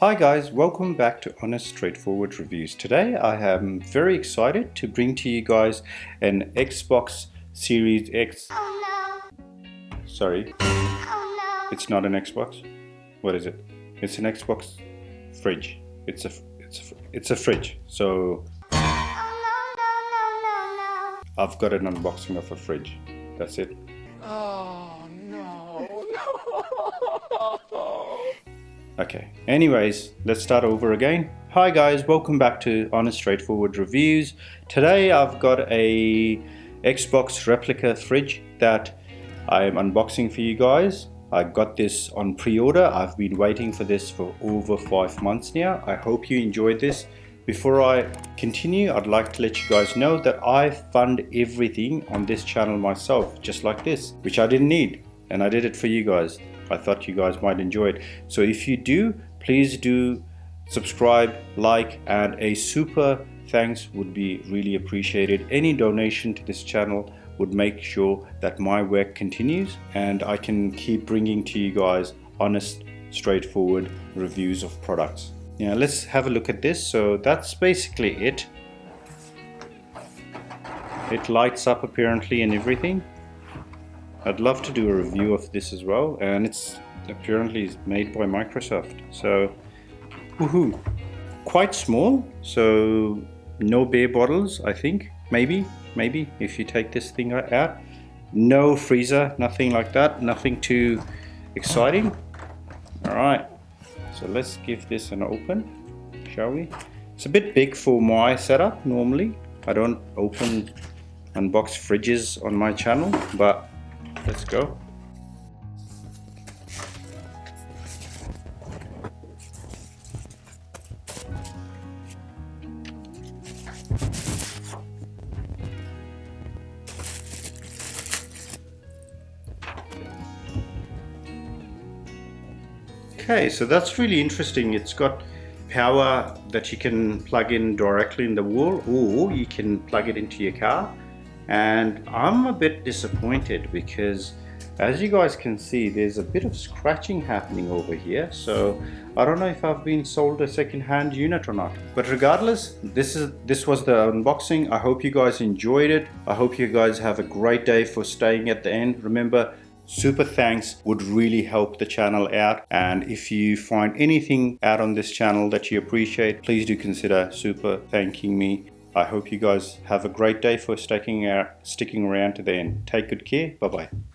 Hi guys, welcome back to Honest Straightforward Reviews. Today I am very excited to bring to you guys an Xbox Series X. Oh no. Sorry, Oh no. it's not an Xbox. What is it? It's an Xbox fridge. It's a fridge. So Oh no. I've got an unboxing of a fridge. That's it. Oh no. Okay, anyways, let's start over again. Hi guys, welcome back to Honest Straightforward Reviews. Today I've got a Xbox replica fridge that I am unboxing for you guys. I got this on pre-order. I've been waiting for this for over 5 months now. I hope you enjoyed this. Before I continue, I'd like to let you guys know that I fund everything on this channel myself, just like this, which I didn't need, and I did it for you guys. I thought you guys might enjoy it. So if you do, please do subscribe, like, and a super thanks would be really appreciated. Any donation to this channel would make sure that my work continues and I can keep bringing to you guys honest, straightforward reviews of products. Now let's have a look at this. So that's basically it. It lights up apparently and everything. I'd love to do a review of this as well, and it's apparently made by Microsoft. So, woohoo! Quite small, so no beer bottles, I think. Maybe if you take this thing out. No freezer, nothing like that, nothing too exciting. Alright, so let's give this an open, shall we? It's a bit big for my setup normally. I don't unbox fridges on my channel, but let's go. Okay, so that's really interesting. It's got power that you can plug in directly in the wall, or you can plug it into your car. And I'm a bit disappointed because, as you guys can see, there's a bit of scratching happening over here. So I don't know if I've been sold a second-hand unit or not. But regardless, this was the unboxing. I hope you guys enjoyed it. I hope you guys have a great day for staying at the end. Remember, super thanks would really help the channel out, and if you find anything out on this channel that you appreciate, please do consider super thanking me. I hope you guys have a great day for sticking around to the end. Take good care. Bye bye.